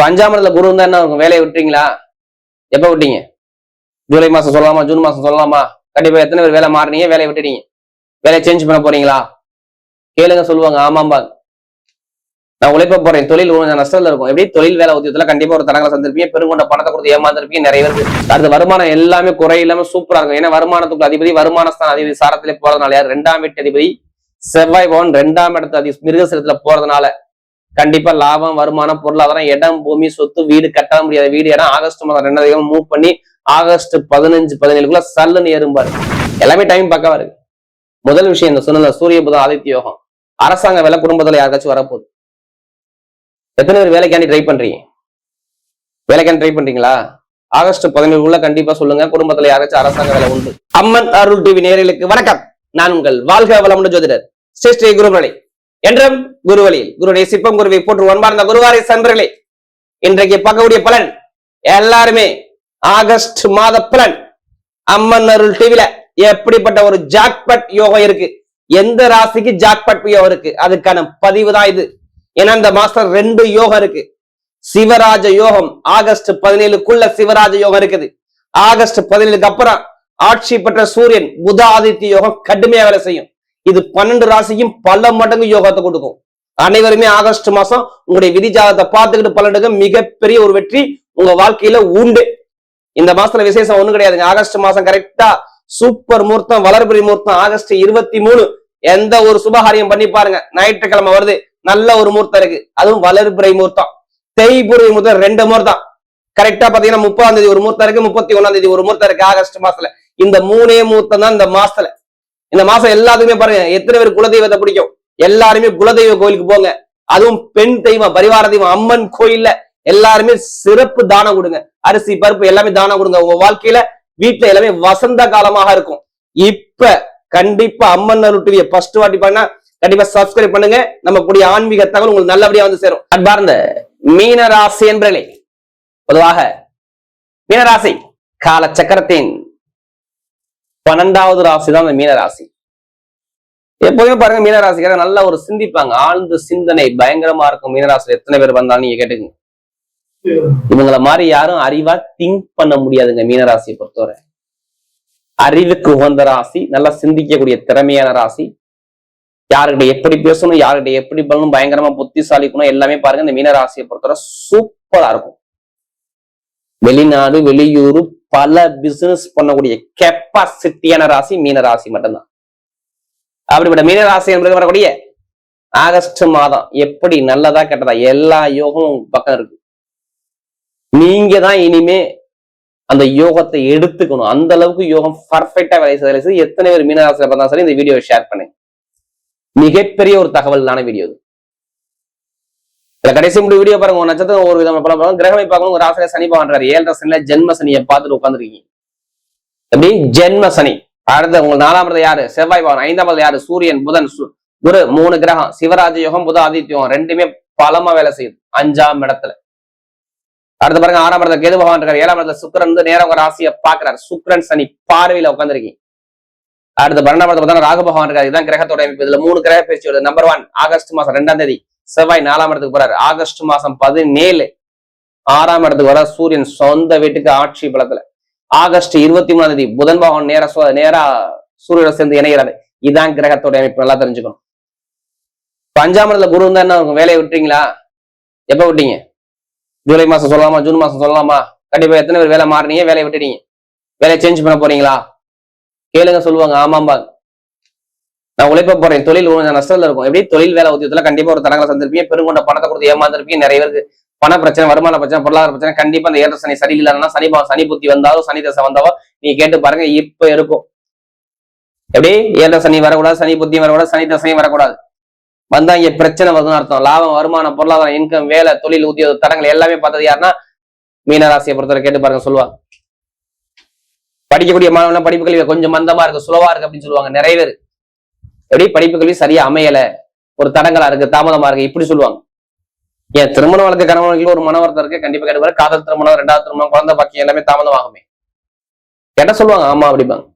5ஆம் இடத்துல குரு இருந்தா என்ன இருக்கும்? வேலையை விட்டுறீங்களா? எப்ப விட்டீங்க? ஜூலை மாசம் சொல்லலாமா? ஜூன் மாசம் சொல்லலாமா? கண்டிப்பா எத்தனை பேர் வேலை மாறினீங்க? வேலையை விட்டுட்டீங்க? வேலையை சேஞ்ச் பண்ண போறீங்களா? கேளுங்க, சொல்லுவாங்க ஆமாம்பா. நான் உழைப்ப போறேன், தொழில் கொஞ்சம் நஷ்டத்துல இருக்கும். எப்படி தொழில் வேலை உத்தியத்துல கண்டிப்பா ஒரு தடங்களை சந்திருப்பீங்க, பெருங்கொண்ட பணத்தை கொடுத்து ஏமாந்திருப்பீங்க. நிறைய பேருக்கு அடுத்த வருமானம் எல்லாமே குறை இல்லாம சூப்பரா இருக்கும். ஏன்னா வருமானத்துக்கு அதிபதி வருமானஸ்தான அதிபதி சாரத்திலே போறதுனால யார்? 2ஆம் வீட்டு அதிபதி செவ்வாய் பவன் 2ஆம் இடத்து அதிபதி மிருகசீரத்துல போறதுனால கண்டிப்பா லாபம், வருமானம், பொருளாதாரம், இடம், பூமி, சொத்து, வீடு, கட்ட முடியாத வீடு இடம் ஆகஸ்ட் மாதம் 2 மூவ் பண்ணி ஆகஸ்ட் 15-17 சல்லுன்னு ஏறும்பாரு. எல்லாமே டைம் பக்கவா இருக்கு. முதல் விஷயம் இந்த சொன்ன சூரிய புதன் ஆதித்ய யோகம். அரசாங்க வேலை குடும்பத்துல யாருக்காச்சும் வரப்போகுது. எத்தனை பேர் வேலைக்காண்டி ட்ரை பண்றீங்க? வேலைக்காண்டி ட்ரை பண்றீங்களா? ஆகஸ்ட் 17 கண்டிப்பா சொல்லுங்க, குடும்பத்துல யாராச்சும் அரசாங்க வேலை உண்டு. அம்மன் அருள் டிவி நேயர்களுக்கு வணக்கம். நான் உங்கள் வாழ்க வளமுடன் ஜோதிடர் ஸ்ரீ குருவழி என்றும் குருவழியில் குருடைய சிப்பம் குருவை போற்று அன்பார்ந்த குருவாரை சன்பர்களே, இன்றைக்கு பார்க்கக்கூடிய பலன் எல்லாருமே ஆகஸ்ட் மாத பலன். அம்மன் அருள் டிவில எப்படிப்பட்ட ஒரு ஜாக்பட் யோகம் இருக்கு, எந்த ராசிக்கு ஜாக்பட் யோகம் இருக்கு, அதுக்கான பதிவு தான் இது. ஏன்னா இந்த மாசம் 2 யோகம் இருக்கு. சிவராஜ யோகம் ஆகஸ்ட் 17 சிவராஜ யோகம் இருக்குது. ஆகஸ்ட் 17 அப்புறம் ஆட்சி பெற்ற சூரியன் புத ஆதித்ய யோகம் கடுமையா வேலை செய்யும். இது 12 ராசிக்கும் பல மடங்கு யோகத்தை கொடுக்கும். அனைவருமே ஆகஸ்ட் மாசம் உங்களுடைய விதிஜாதத்தை பார்த்துக்கிட்டு பலனுக்கு மிகப்பெரிய ஒரு வெற்றி உங்க வாழ்க்கையில உண்டு. இந்த மாசத்துல விசேஷம் ஒண்ணும் கிடையாதுங்க. ஆகஸ்ட் மாசம் கரெக்டா சூப்பர் முகூர்த்தம், வளர்பிறை முகூர்த்தம். ஆகஸ்ட் 23 எந்த ஒரு சுபகாரியம் பண்ணி பாருங்க. ஞாயிற்றுக்கிழமை வருது, நல்ல ஒரு முகூர்த்தம் இருக்கு. அதுவும் வளர்பிறை முகூர்த்தம், தேய்பிறை முகூர்த்தம், 2 முகூர்த்தம். கரெக்டா பாத்தீங்கன்னா 30ஆம் தேதி ஒரு முகூர்த்தம் இருக்கு, 31ஆம் தேதி ஒரு முகூர்த்தம் இருக்கு. ஆகஸ்ட் மாசத்துல இந்த 3 முகூர்த்தம் தான் இந்த மாசத்துல. இந்த மாசம் எல்லாத்துக்குமே பாருங்க, எத்தனை பேர் குலதெய்வத்தை பிடிக்கும்? எல்லாருமே குலதெய்வ கோயிலுக்கு போங்க. அதுவும் பெண் தெய்வம், பரிவார தெய்வம், அம்மன் கோயில்ல எல்லாருமே சிறப்பு தானம் கொடுங்க. அரிசி பருப்பு எல்லாமே தானம் கொடுங்க. உங்க வாழ்க்கையில வீட்டுல எல்லாமே வசந்த காலமாக இருக்கும். இப்ப கண்டிப்பா அம்மன் அருள் டிவியை ஃபர்ஸ்ட் வாட்டி பண்ணா கண்டிப்பா சப்ஸ்கிரைப் பண்ணுங்க. நம்ம கூடிய ஆன்மீக தகவல் உங்களுக்கு நல்லபடியா வந்து சேரும். அன்பார்ந்த மீனராசி என்பர்களே, பொதுவாக மீனராசி கால சக்கரத்தின் 12வது ராசி தான் இந்த மீனராசி. எப்போதுமே பாருங்க, மீனராசிக்காக நல்ல ஒரு சிந்திப்பாங்க, ஆழ்ந்த சிந்தனை பயங்கரமா இருக்கும். மீனராசி எத்தனை பேர் வந்தாலும் நீங்க கேட்டுக்கங்க. இவங்கள மாதிரி யாரும் அறிவா திங்க் பண்ண முடியாதுங்க. மீனராசியை பொறுத்தவரை அறிவுக்கு உகந்த ராசி, நல்லா சிந்திக்கக்கூடிய திறமையான ராசி. யாருக்கிட்ட எப்படி பேசணும், யாருக்கிட்ட எப்படி பண்ணணும், பயங்கரமா புத்திசாலிக்கணும், எல்லாமே பாருங்க இந்த மீனராசியை பொறுத்தவரை சூப்பரா இருக்கும். வெளிநாடு வெளியூரு பல பிசினஸ் பண்ணக்கூடிய கெப்பாசிட்டியான ராசி மீனராசி மட்டும்தான். அப்படிப்பட்ட மீனராசி என்பது வரக்கூடிய ஆகஸ்ட் மாதம் எப்படி நல்லதா கெட்டதா எல்லா யோகமும் பக்கம் இருக்கு. நீங்க தான் இனிமே அந்த யோகத்தை எடுத்துக்கணும். அந்த அளவுக்கு யோகம் பர்ஃபெக்டா வேலை செய்து எத்தனை பேர் மீனராசியில பார்த்தா சரி இந்த வீடியோவை ஷேர் பண்ணுங்க. மிகப்பெரிய ஒரு தகவலான வீடியோ இது. கடைசி முடி வீடியோ பாருங்க. நட்சத்திரம் ஒரு விதமான பலம், கிரகமை பார்க்கணும். ஒரு ஆசிரியர் சனி பகவான் 7 சனில ஜென்ம சனியை பார்த்துட்டு உட்காந்துருக்கீங்க. எப்படி ஜென்ம சனி. அடுத்த உங்களுக்கு 4ஆம் இடத்துல யாரு? செவ்வாய் பகவான். 5ஆம் இடத்துல யாரு? சூரியன் புதன் குரு. 3 கிரகம். சிவராஜ யோகம் புத ஆதித்ய யோகம் ரெண்டுமே பலமா வேலை செய்யுது 5ஆம் இடத்துல. அடுத்து பாருங்க 6ஆம் இடத்துல கேது பகவான் இருக்காரு. 7ஆம் இடத்துல சுக்கிரன் வந்து நேரம் உங்க ராசியை பாக்குறாரு. சுக்கிரன் சனி பார்வையில உட்காந்துருக்கீங்க. அடுத்த 12ஆம் இடத்துல பார்த்தா ராகு பகவான் இருக்காரு. இதுதான் கிரகத்தோட அமைப்பு. இதுல 3 கிரக பேச்சு வருது. நம்பர் 1 ஆகஸ்ட் மாசம் 2ஆம் தேதி செவ்வாய் 4ஆம் இடத்துக்கு போறாரு. ஆகஸ்ட் மாசம் 17 6ஆம் இடத்துக்கு வர சூரியன் சொந்த வீட்டுக்கு ஆட்சி பலத்துல. ஆகஸ்ட் 23ஆம் தேதி புதன் பகவான் நேரா சூரியனை சேர்ந்து இணைகிறாரு. இதான் கிரகத்தோட அமைப்பு, நல்லா தெரிஞ்சுக்கணும். 5ஆம் இடத்துல குரு இருந்தா என்ன இருக்கும்? வேலையை விட்டுறீங்களா? எப்ப விட்டீங்க? ஜூலை மாசம் சொல்லலாமா? ஜூன் மாசம் சொல்லலாமா? கண்டிப்பா எத்தனை பேர் வேலை மாறினீங்க? வேலையை விட்டுட்டீங்க? வேலையை சேஞ்ச் பண்ண போறீங்களா? கேளுங்க, சொல்லுவாங்க ஆமாம்பா. நான் உழைப்ப போறேன், தொழில் கொஞ்சம் நஷ்டத்துல இருக்கும். எப்படி தொழில் வேலை உத்தியத்துல கண்டிப்பா ஒரு தடங்களை சந்திருப்பீங்க, பெருங்கொண்ட பணத்தை கொடுத்து ஏமாந்திருப்பீங்க. நிறைய பேருக்கு பண பிரச்சனை, வருமான பிரச்சனை, பொருளாதார பிரச்சனை. கண்டிப்பா இந்த 7 சனி சரியில்லைன்னா சனி புத்தி வந்தாலும் சனி தசை வந்தாவோ நீங்க கேட்டு பாருங்க, இப்ப இருக்கும். எப்படி 7 சனி வரக்கூடாது, சனி புத்தியும் வரக்கூடாது, சனி தசையும் வரக்கூடாது. வந்தா இங்க பிரச்சனை வருதுன்னு அர்த்தம். லாபம், வருமானம், பொருளாதாரம், இன்கம், வேலை, தொழில், உத்தியோக தடங்கள் எல்லாமே பார்த்தது யாருன்னா மீனராசியை பொறுத்தவரை கேட்டு பாருங்க, சொல்லுவாங்க. படிக்கக்கூடிய மாணவர்கள் படிப்பு கல்வி கொஞ்சம் மந்தமா இருக்கு, சுலவா இருக்கு அப்படின்னு சொல்லுவாங்க நிறைய பேர். எப்படி படிப்பு கல்வி சரியா அமையல, ஒரு தடங்களா இருக்கு, தாமதமா இருக்கு, இப்படி சொல்லுவாங்க. ஏன் திருமண வழக்கு கணவனுக்கு ஒரு மனவரத்தம் இருக்கு, கண்டிப்பா கேட்டு காதல் திருமணம், 2வது திருமணம், குழந்தை பாக்கியம் எல்லாமே தாமதமாகுமே கேட்ட சொல்லுவாங்க ஆமா அப்படிப்பாங்க.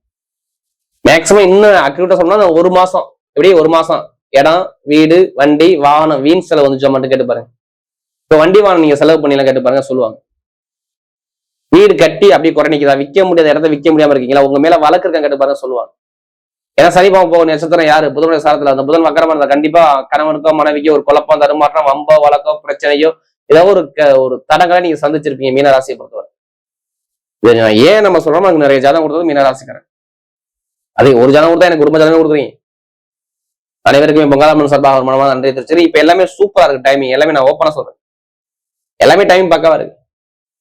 மேக்சிமம் இன்னும் அக்யூட்டா சொன்னா 1 மாசம், எப்படி 1 மாசம் இடம், வீடு, வண்டி, வாகனம், வீண் செலவு வந்துச்சோ மட்டும் கேட்டு பாருங்க. இப்ப வண்டி வாங்க நீங்க செலவு பண்ணி எல்லாம் கேட்டு பாருங்க சொல்லுவாங்க. வீடு கட்டி அப்படியே குறை நிக்குதா, விற்க முடியாத இடத்த விற்க முடியாம இருக்கீங்களா, உங்க மேல வழக்கு இருக்கான்னு கேட்டு பாருங்க சொல்லுவாங்க. ஏன்னா சனிபாவம் போக நட்சத்திரம் யாரு, புதனுடைய சாரத்துல அந்த புதன் வக்கரமா இருந்தா கண்டிப்பா கணவனுக்கோ மனைவிக்கோ ஒரு குழப்பம், தருமாற்றம், வம்போ வழக்கோ பிரச்சனையோ ஏதோ ஒரு தடங்களை நீங்க சந்திச்சிருப்பீங்க மீன ராசியை பொறுத்தவரை. ஏன் நம்ம சொல்றோம், எனக்கு நிறைய ஜாதகம் கொடுத்தது மீன ராசிக்காரன். அது ஒரு ஜாதகம் கொடுத்தா எனக்கு குடும்ப ஜாதகம் கொடுக்குறீங்க. அனைவருக்குமே பொங்காலம்மன் சார்பாக ஒரு மனமான நன்றி தெரிவிச்சு. இப்ப எல்லாமே சூப்பரா இருக்கு டைமிங், எல்லாமே நான் ஓப்பனா சொல்றேன், எல்லாமே டைம் பக்கவா இருக்கு.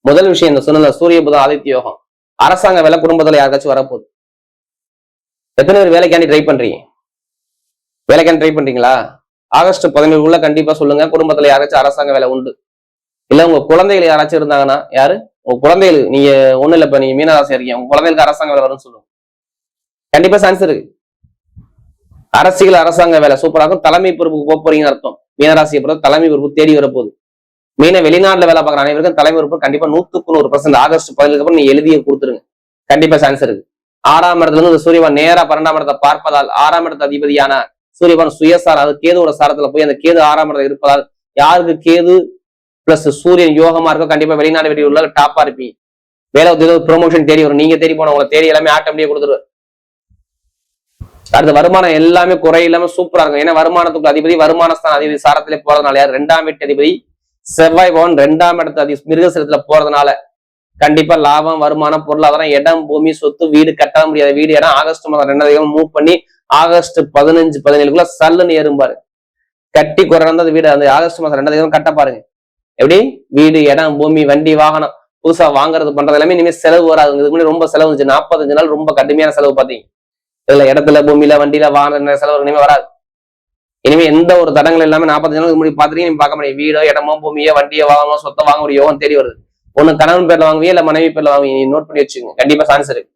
முதல் விஷயம் இந்த சொன்ன சூரிய புதன் ஆதித்ய யோகம், அரசாங்க வேலை குடும்பத்துல யாருக்காச்சும் வரப்போகுது. எத்தனை பேர் வேலைக்காண்டி ட்ரை பண்றீங்க, வேலைக்காண்டி ட்ரை பண்றீங்களா? ஆகஸ்ட் 17 கண்டிப்பா சொல்லுங்க, குடும்பத்துல யாராச்சும் அரசாங்க வேலை உண்டு. இல்ல உங்க குழந்தைகள் யாராச்சும் இருந்தாங்கன்னா, யாரு உங்க குழந்தைகள், நீங்க ஒண்ணு இல்ல, இப்ப நீங்க மீனராசி இருக்கீங்க, உங்க குழந்தைகளுக்கு அரசாங்க வேலை வரும்னு சொல்லுங்க. கண்டிப்பா சான்ஸ் இருக்கு. அரசியல் அரசாங்க வேலை சூப்பரா இருக்கும். தலைமை பொறுப்புக்கு போக போறீங்கன்னு அர்த்தம். மீனராசியை பொறுத்த தலைமை பொறுப்பு தேடி வரப்போகுது. மீன வெளிநாட்டுல வேலை பார்க்குற அனைவருக்கும் தலைமை பொறுப்பு கண்டிப்பா 100% ஆகஸ்ட் 17 அப்புறம் நீங்க எழுதிய கொடுத்துருங்க, கண்டிப்பா சான்ஸ் இருக்கு. 6ஆம் இடத்துல இருந்து சூரியவான் நேரா 12ஆம் இடத்தை பார்ப்பதால் 6ஆம் இடத்து அதிபதியான சூரியவான் சுயசாரம், அது கேதுவோட சாரத்துல போய் அந்த கேது 6ஆம் இடத்துல இருப்பதால் யாருக்கு கேது பிளஸ் சூரியன் யோகமா இருக்கோ கண்டிப்பா வெளிநாடு வெளியூர்ல டாப்பா இருப்பீங்க. வேலை உத்தியோக ப்ரொமோஷன் தேடி வரும், நீங்க தேடி போன உங்களை தேடி எல்லாமே ஆட்டோமேட்டிக்கா கொடுத்துருவாரு. அடுத்த வருமானம் எல்லாமே குறை இல்லாம சூப்பரா இருக்கும். ஏன்னா வருமானத்துக்கு அதிபதி வருமானஸ்தான அதிபதி சாரத்திலே போறதுனால யார், 2ஆம் வீட்டு அதிபதி செவ்வாய் பவன் 2ஆம் இடத்து மிருகசரத்துல போறதுனால கண்டிப்பா லாபம், வருமானம், பொருளாதாரம், இடம், பூமி, சொத்து, வீடு கட்ட முடியாத வீடு இடம் ஆகஸ்ட் மாதம் 2ஆம் மூவ் பண்ணி ஆகஸ்ட் 15-17 சல்லுன்னு ஏறும்பாரு. கட்டி குறைந்த வீடு அந்த ஆகஸ்ட் மாதம் 2ஆம் கட்ட பாருங்க. எப்படி வீடு, இடம், பூமி, வண்டி, வாகனம் புதுசா வாங்குறது பண்றது எல்லாமே இனிமே செலவு வராது. இதுக்கு முன்னாடி ரொம்ப செலவு இருந்துச்சு, 45 நாள் ரொம்ப கடுமையான செலவு பாத்தீங்க. இதுல இடத்துல, பூமியில, வண்டியில, வாகன செலவு இனிமே வராது. இனிமே எந்த ஒரு தடங்கள் எல்லாமே 45 நாளுக்கு முன்னாடி பாத்துட்டீங்க, நீங்க பார்க்க முடியும். வீடோ, இடமோ, பூமியோ, வண்டியோ, வாங்கணும், சொத்தை வாங்க ஒரு யோகம் தேடி வருது. ஒண்ணு கணவன் பேர்ல வாங்குவீங்க, இல்ல மனைவி பேர்ல வாங்குவீங்க. நோட் பண்ணி வச்சுக்கோங்க, கண்டிப்பா சான்ஸ் இருக்கு.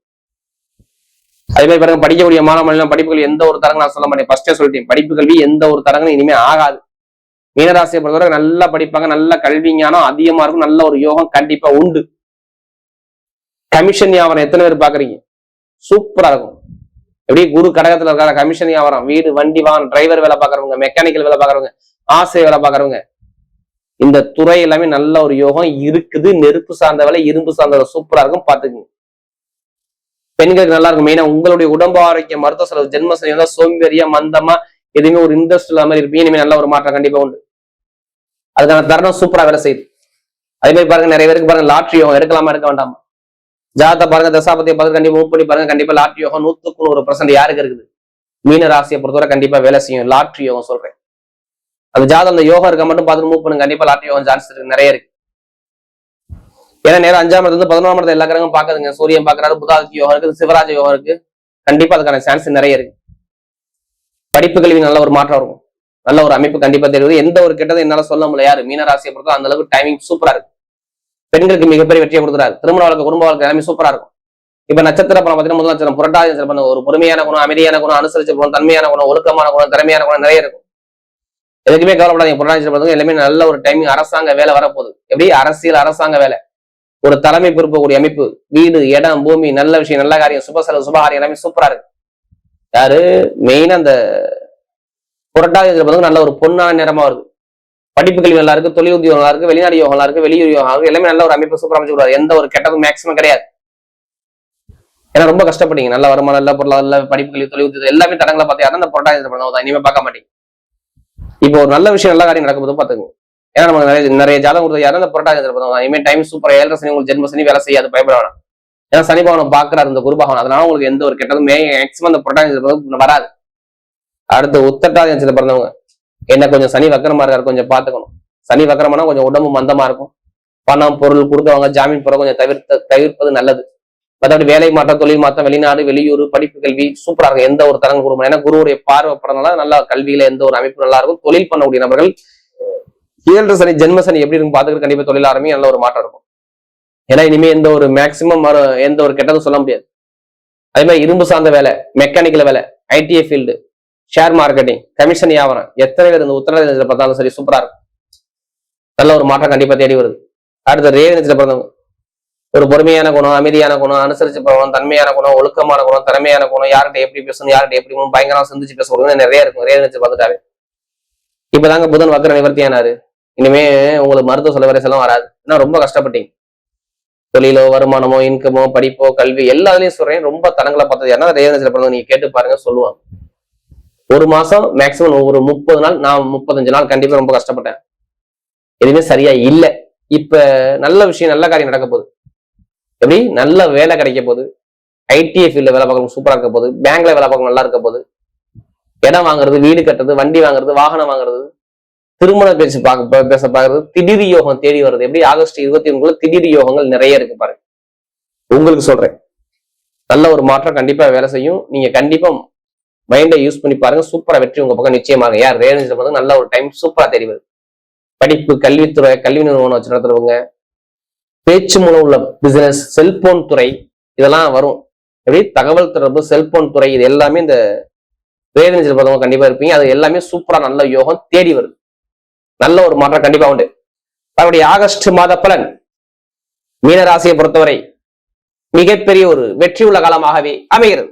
அதே மாதிரி பாருங்க, படிக்கக்கூடிய மாணவர்கள் படிப்புகள் எந்த ஒரு தரங்கள் நான் சொல்ல மாட்டேன், ஃபர்ஸ்டே சொல்லிட்டேன், படிப்பு கல்வி எந்த ஒரு தரங்களும் இனிமே ஆகாது. மீனராசியை பொறுத்தவரை நல்லா படிப்பாங்க, நல்ல கல்வி ஞானம் அதிகமா இருக்கும், நல்ல ஒரு யோகம் கண்டிப்பா உண்டு. கமிஷன் வியாபாரம் எத்தனை பேர் பாக்குறீங்க, சூப்பரா இருக்கும். எப்படி குரு கடகத்துல இருக்காங்க, கமிஷன் வியாபாரம், வீடு, வண்டி, வாகனம், டிரைவர் வேலை பாக்குறவங்க, மெக்கானிக்கல் வேலை பாக்குறவங்க, ஆசிரியர் வேலை பாக்குறவங்க, இந்த துறை எல்லாமே நல்ல ஒரு யோகம் இருக்குது. நெருப்பு சார்ந்த வேலை, இரும்பு சார்ந்த வேலை சூப்பரா இருக்கும், பாத்துக்குங்க. பெண்களுக்கு நல்லா இருக்கும். மெயினா உங்களுடைய உடம்பு ஆரோக்கியம், மருத்துவ செலவு, ஜென்மசனி வந்தா சோம்பேறியா மந்தமா எதுவுமே ஒரு இன்ட்ரெஸ்ட் இல்லாத மாதிரி இருப்பீங்க. இனிமே நல்ல ஒரு மாற்றம் கண்டிப்பா உண்டு. அதுக்கான தருணம் சூப்பரா வேலை செய்யுது. அதே மாதிரி பாருங்க, நிறைய பேருக்கு பாருங்க லாட்ரி யோகம் எடுக்கலாமா எடுக்க வேண்டாமா, ஜாதகத்தை பாருங்க, தசாபதியை பார்த்து கண்டிப்பா மூவ் பண்ணி பாருங்க, கண்டிப்பா லாட்ரி யோகம் 100% யாருக்கு இருக்குது, மீன ராசியை பொறுத்தவரை கண்டிப்பா வேலை செய்யும். லாட்ரி யோகம் சொல்றேன், அந்த ஜாதகம் அந்த யோகம் இருக்க மட்டும் பார்த்து மூவ் பண்ணுங்க, கண்டிப்பா லாட்ரி யோகம் சான்ஸ் இருக்கு, நிறைய இருக்கு. ஏன்னா நேரம் 5ஆம் இடத்துல 11ஆம் இடத்துல எல்லா கிரகமும் பாக்குதுங்க. சூரியன் பாக்குறாரு, புதாதித்ய யோகம் இருக்கு, சிவராஜ யோகம் இருக்கு, கண்டிப்பா அதுக்கான சான்ஸ் நிறைய இருக்கு. படிப்பு கல்வி நல்ல ஒரு மாற்றம் இருக்கும், நல்ல ஒரு அமைப்பு கண்டிப்பா தெரியுது. எந்த ஒரு கெட்டதும் என்னால சொல்ல முடியல. யாரு மீனராசியை பொறுத்தவரை அந்த அளவுக்கு டைமிங் சூப்பரா இருக்கு. பெண்களுக்கு மிகப்பெரிய வெற்றியை கொடுக்குறாரு. திருமண வாழ்க்கை, குடும்ப வாழ்க்கை எல்லாமே சூப்பரா இருக்கும். இப்ப நட்சத்திர பலம் பார்த்தீங்கன்னா முதல் நட்சத்திரம் புரட்டாதி நட்சத்திரம், ஒரு பொறுமையான குணம், அமைதியான குணம், அனுசரிச்ச குணம், தன்மையான குணம், ஒழுக்கமான குணம், திறமையான குணம் நிறைய இருக்கும். எதுக்குமே கவலைப்படாதீங்க. புரட்டாதி நட்சத்திரம் எல்லாமே நல்ல ஒரு டைமிங். அரசாங்க வேலை வரப்போகுது. எப்படி அரசியல் அரசாங்க வேலை, ஒரு தலைமை பொறுப்பு கூடிய அமைப்பு, வீடு, இடம், பூமி, நல்ல விஷயம், நல்ல காரியம், சுப செலவு, சுபகாரியம் எல்லாமே சூப்பரா இருக்கு. யாரு மெயினா அந்த புரட்டாதி நல்ல ஒரு பொன்னான நேரமா வருது. படிப்பு கல்வி நல்லா இருக்கு, தொழில் உத்தியோகம் நல்லா இருக்கு, வெளிநாடு யோகம் நல்லா இருக்கு, வெளியூர் யோகம் இருக்கு, எல்லாமே நல்ல ஒரு அமைப்பு சூப்பர் அமைச்சு கூடாது. எந்த ஒரு கெட்டதும் மேக்ஸிமம் கிடையாது. ஏன்னா ரொம்ப கஷ்டப்பட்டீங்க, நல்ல வருமானம், நல்ல பொருளாதார, நல்ல படிப்பு கல்வி, தொழில் உத்தியோகம் எல்லாமே தடங்களை பார்த்தீங்கன்னா அந்த புரட்டாதி இனிமே பார்க்க மாட்டீங்க. இப்போ ஒரு நல்ல விஷயம், நல்ல காரியம் நடக்கும்போது பாத்துக்கோங்க. ஏன்னா நம்ம நிறைய ஜாதகம் கொடுத்தது யாரும் அந்த புரட்டாதி இனிமே டைம் சூப்பர். 7.5 சனி உங்களுக்கு ஜென்ம சனி வேலை செய்யாது, பயப்பட வேணாம். ஏன்னா சனி பவனம் பாக்குறாரு இந்த குரு பகவான், அதனால உங்களுக்கு எந்த ஒரு கெட்டதும் மேக்ஸிமம் அந்த புரட்டாதி வராது. அடுத்து உத்திரட்டாதி நட்சத்திரத்துல பிறந்தவங்க என்ன கொஞ்சம் சனி வக்கரமா இருக்காரு, கொஞ்சம் பாத்துக்கணும். சனி வக்கரமானா கொஞ்சம் உடம்பு மந்தமா இருக்கும். பணம், பொருள் கொடுக்கவங்க, ஜாமீன் போற கொஞ்சம் தவிர்ப்பது நல்லது. மற்றபடி வேலை மாற்றம், தொழில் மாற்றம், வெளிநாடு, வெளியூர், படிப்பு கல்வி சூப்பரா இருக்கும். எந்த ஒரு தரங்க கொடுக்கணும். ஏன்னா குருவுடைய பார்வை படனால நல்லா கல்வியில எந்த ஒரு அமைப்பு நல்லா இருக்கும். தொழில் பண்ணக்கூடிய நபர்கள் 7.5 சனி ஜென்ம சனி எப்படி இருக்கும் பாத்துக்கிட்டு கண்டிப்பா தொழில் ஆரம்பி நல்ல ஒரு மாற்றம் இருக்கும். ஏன்னா இனிமே எந்த ஒரு மேக்சிமம் எந்த ஒரு கெட்டதும் சொல்ல முடியாது. அதே மாதிரி இரும்பு சார்ந்த வேலை, மெக்கானிக்கல் வேலை, ITI field, share marketing, commission வியாபாரம், எத்தனை பேர் இந்த உத்தரவாதத்தில் பார்த்தாலும் சரி சூப்பரா இருக்கும். நல்ல ஒரு மாற்றம் கண்டிப்பா தேடி வருது. அடுத்த ரேவதி நட்சத்திரத்துல பிறந்தவங்க ஒரு பொறுமையான குணம், அமைதியான குணம், அனுசரிச்சு போகணும், தன்மையான குணம், ஒழுக்கமான குணம், திறமையான குணம், யார்கிட்ட எப்படி பேசணும், யார்கிட்ட எப்படி பயங்கரம் சிந்திச்சு பேசணும் நிறைய இருக்கும். ரேவதி நட்சத்திரம் பார்த்துட்டாரு. இப்பதாங்க புதன் வக்கர நிவர்த்தியானாரு. இனிமே உங்களுக்கு மருத்துவ செலவு செலவும் வராது. ஏன்னா ரொம்ப கஷ்டப்பட்டீங்க. தொழிலோ, வருமானமோ, இன்கமோ, படிப்போ, கல்வி எல்லாத்துலயும் சொல்றேன். ரொம்ப தடங்களை பார்த்தது ஏன்னா ரேவதியில பிறந்தவங்க நீங்க கேட்டு பாருங்க சொல்லுவாங்க. ஒரு மாசம் மேக்சிமம் ஒரு 30 நாள், நான் 35 நாள் கண்டிப்பா ரொம்ப கஷ்டப்பட்டேன். எதுவுமே சரியா இல்லை. இப்ப நல்ல விஷயம், நல்ல காரியம் நடக்க போகுது. எப்படி நல்ல வேலை கிடைக்க போகுது, ஐடிஐ ஃபீல்ட்ல வேலை பார்க்கணும் சூப்பரா இருக்க போகுது, பேங்க்ல வேலை பார்க்கணும் நல்லா இருக்க போகுது, இடம் வாங்குறது, வீடு கட்டுறது, வண்டி வாங்குறது, வாகனம் வாங்குறது, திருமண பேச பாக்குறது, திடீர் யோகம் தேடி வருது. எப்படி ஆகஸ்ட் 21 திடீர் யோகங்கள் நிறைய இருக்கு பாருங்க. உங்களுக்கு சொல்றேன், நல்ல ஒரு மாற்றம் கண்டிப்பா வேலை செய்யும். நீங்க கண்டிப்பா மைண்டை யூஸ் பண்ணி பாருங்க, சூப்பரா வெற்றி உங்க பக்கம் நிச்சயமாக. யார் ரேவதி நல்ல ஒரு டைம் சூப்பரா தெரிவது. படிப்பு, கல்வித்துறை, கல்வி நிறுவனம் வச்சு நடத்துறவங்க, பேச்சு மூலம் உள்ள பிசினஸ், செல்போன் துறை இதெல்லாம் வரும். எப்படி தகவல் தொடர்பு, செல்போன் துறை இது எல்லாமே இந்த ரேவதி பார்த்தவங்க கண்டிப்பா இருப்பீங்க. அது எல்லாமே சூப்பரா நல்ல யோகம் தேடி வருது. நல்ல ஒரு மாற்றம் கண்டிப்பா உண்டு. அவருடைய ஆகஸ்ட் மாத பலன் மீன ராசியை பொறுத்தவரை மிகப்பெரிய ஒரு வெற்றி உள்ள காலமாகவே அமைகிறது.